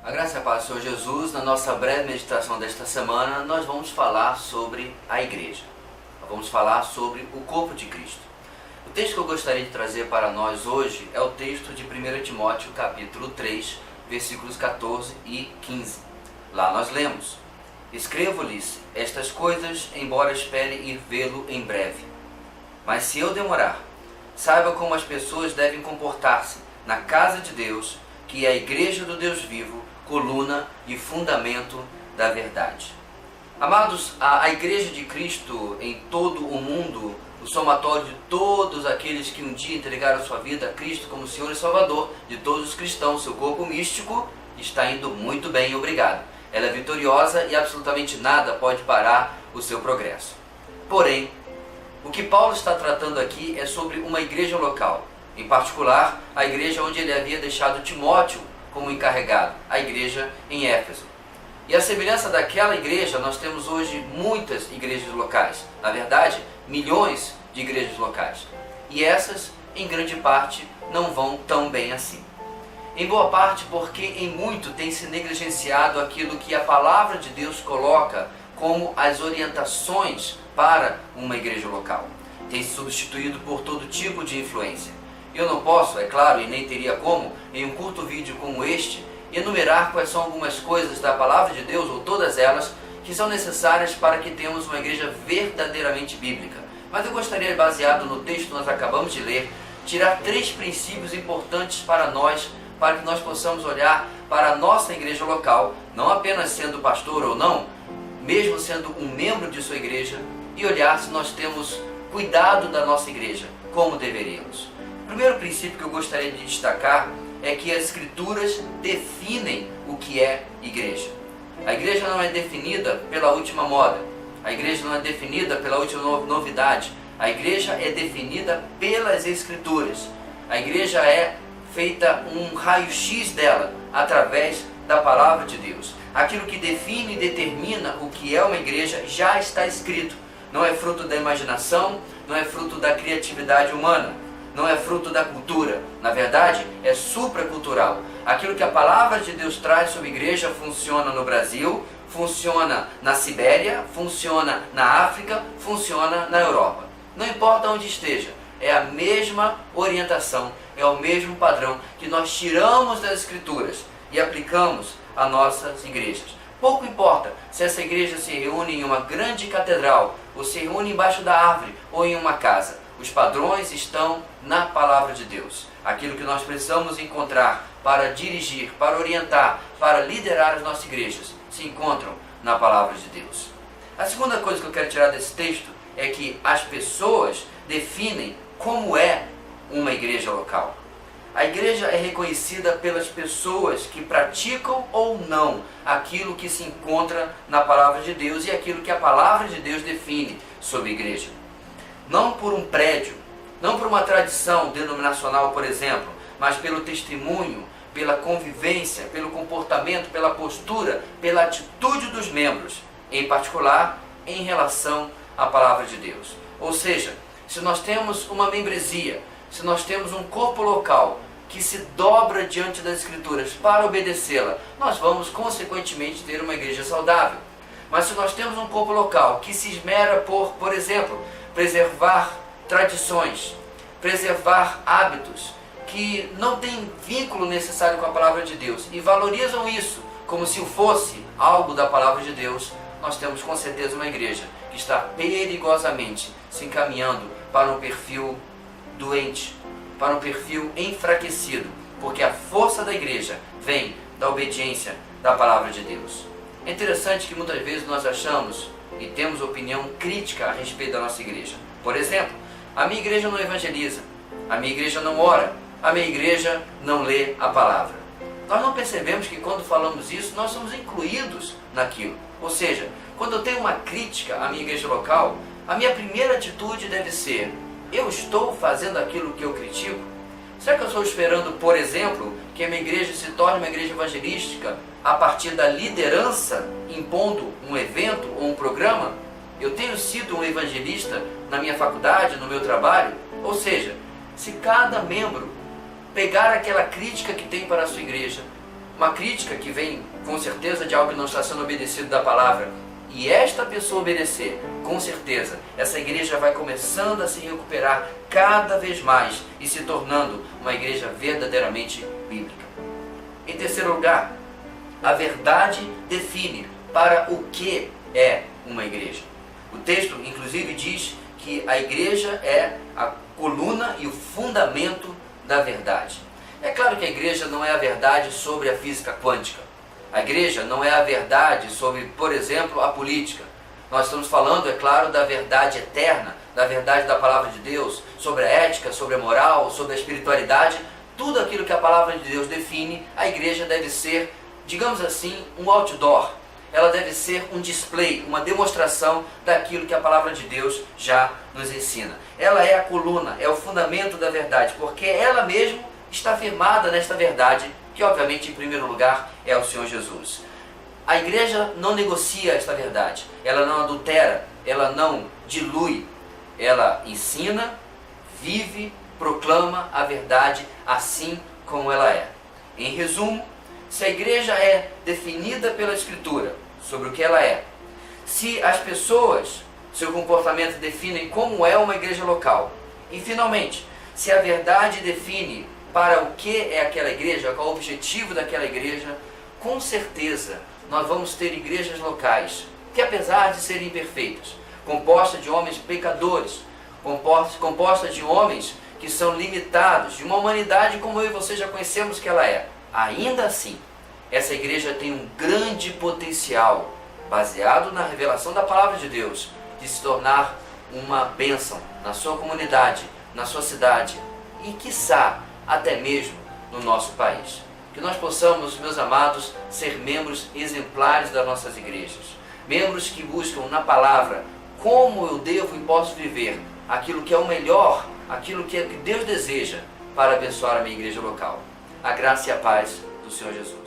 A graça e a paz do Senhor Jesus. Na nossa breve meditação desta semana, nós vamos falar sobre a igreja. Nós vamos falar sobre o corpo de Cristo. O texto que eu gostaria de trazer para nós hoje é o texto de 1 Timóteo, capítulo 3, versículos 14 e 15. Lá nós lemos: Escrevo-lhes estas coisas, embora espere ir vê-lo em breve. Mas se eu demorar, saiba como as pessoas devem comportar-se na casa de Deus, que é a igreja do Deus vivo, coluna e fundamento da verdade. Amados, a igreja de Cristo em todo o mundo, o somatório de todos aqueles que um dia entregaram sua vida a Cristo como Senhor e Salvador, de todos os cristãos, seu corpo místico, está indo muito bem, obrigado. Ela é vitoriosa e absolutamente nada pode parar o seu progresso. Porém, o que Paulo está tratando aqui é sobre uma igreja local, em particular a igreja onde ele havia deixado Timóteo como encarregado, a igreja em Éfeso. E a semelhança daquela igreja, nós temos hoje muitas igrejas locais, na verdade, milhões de igrejas locais. E essas, em grande parte, não vão tão bem assim. Em boa parte porque em muito tem se negligenciado aquilo que a palavra de Deus coloca como as orientações para uma igreja local. Tem se substituído por todo tipo de influência. Eu não posso, é claro, e nem teria como, em um curto vídeo como este, enumerar quais são algumas coisas da palavra de Deus, ou todas elas, que são necessárias para que tenhamos uma igreja verdadeiramente bíblica. Mas eu gostaria, baseado no texto que nós acabamos de ler, tirar 3 princípios importantes para que nós possamos olhar para a nossa igreja local, não apenas sendo pastor ou não, mesmo sendo um membro de sua igreja, e olhar se nós temos cuidado da nossa igreja, como deveríamos. O primeiro princípio que eu gostaria de destacar é que as Escrituras definem o que é igreja. A igreja não é definida pela última moda, a igreja não é definida pela última novidade, a igreja é definida pelas Escrituras. A igreja é feita um raio-x dela através da palavra de Deus. Aquilo que define e determina o que é uma igreja já está escrito. Não é fruto da imaginação, não é fruto da criatividade humana, não é fruto da cultura. Na verdade, é supracultural. Aquilo que a palavra de Deus traz sobre a igreja funciona no Brasil, funciona na Sibéria, funciona na África, funciona na Europa. Não importa onde esteja, é a mesma orientação, é o mesmo padrão que nós tiramos das Escrituras e aplicamos a nossas igrejas. Pouco importa se essa igreja se reúne em uma grande catedral, ou se reúne embaixo da árvore, ou em uma casa. Os padrões estão na palavra de Deus. Aquilo que nós precisamos encontrar para dirigir, para orientar, para liderar as nossas igrejas, se encontram na palavra de Deus. A segunda coisa que eu quero tirar desse texto é que as pessoas definem como é uma igreja local. A igreja é reconhecida pelas pessoas que praticam ou não aquilo que se encontra na palavra de Deus e aquilo que a palavra de Deus define sobre a igreja. Não por um prédio, não por uma tradição denominacional, por exemplo, mas pelo testemunho, pela convivência, pelo comportamento, pela postura, pela atitude dos membros, em particular em relação à palavra de Deus. Ou seja, se nós temos uma membresia, se nós temos um corpo local que se dobra diante das Escrituras para obedecê-la, nós vamos consequentemente ter uma igreja saudável. Mas se nós temos um corpo local que se esmera por exemplo, preservar tradições, preservar hábitos que não têm vínculo necessário com a palavra de Deus e valorizam isso como se fosse algo da palavra de Deus, nós temos com certeza uma igreja que está perigosamente se encaminhando para um perfil doente, para um perfil enfraquecido, porque a força da igreja vem da obediência da palavra de Deus. É interessante que muitas vezes nós achamos e temos opinião crítica a respeito da nossa igreja. Por exemplo, a minha igreja não evangeliza, a minha igreja não ora, a minha igreja não lê a palavra. Nós não percebemos que quando falamos isso, nós somos incluídos naquilo. Ou seja, quando eu tenho uma crítica à minha igreja local, a minha primeira atitude deve ser: eu estou fazendo aquilo que eu critico? Será que eu estou esperando, por exemplo, que a minha igreja se torne uma igreja evangelística a partir da liderança impondo um evento ou um programa? Eu tenho sido um evangelista na minha faculdade, no meu trabalho? Ou seja, se cada membro pegar aquela crítica que tem para a sua igreja, uma crítica que vem com certeza de algo que não está sendo obedecido da palavra, e esta pessoa obedecer, com certeza, essa igreja vai começando a se recuperar cada vez mais e se tornando uma igreja verdadeiramente bíblica. Em terceiro lugar, a verdade define para o que é uma igreja. O texto, inclusive, diz que a igreja é a coluna e o fundamento da verdade. É claro que a igreja não é a verdade sobre a física quântica. A igreja não é a verdade sobre, por exemplo, a política. Nós estamos falando, é claro, da verdade eterna, da verdade da palavra de Deus, sobre a ética, sobre a moral, sobre a espiritualidade. Tudo aquilo que a palavra de Deus define, a igreja deve ser, digamos assim, um outdoor. Ela deve ser um display, uma demonstração daquilo que a palavra de Deus já nos ensina. Ela é a coluna, é o fundamento da verdade, porque ela mesma está firmada nesta verdade, que obviamente em primeiro lugar é o Senhor Jesus. A igreja não negocia esta verdade, ela não adultera, ela não dilui, ela ensina, vive, proclama a verdade assim como ela é. Em resumo, se a igreja é definida pela Escritura sobre o que ela é, se as pessoas, seu comportamento definem como é uma igreja local, e finalmente, se a verdade define para o que é aquela igreja, qual é o objetivo daquela igreja, com certeza nós vamos ter igrejas locais que, apesar de serem imperfeitas, compostas de homens pecadores, compostas de homens que são limitados, de uma humanidade como eu e você já conhecemos que ela é, ainda assim, essa igreja tem um grande potencial, baseado na revelação da palavra de Deus, de se tornar uma bênção na sua comunidade, na sua cidade e, quiçá, até mesmo no nosso país. Que nós possamos, meus amados, ser membros exemplares das nossas igrejas. Membros que buscam na palavra como eu devo e posso viver aquilo que é o melhor, aquilo que Deus deseja para abençoar a minha igreja local. A graça e a paz do Senhor Jesus.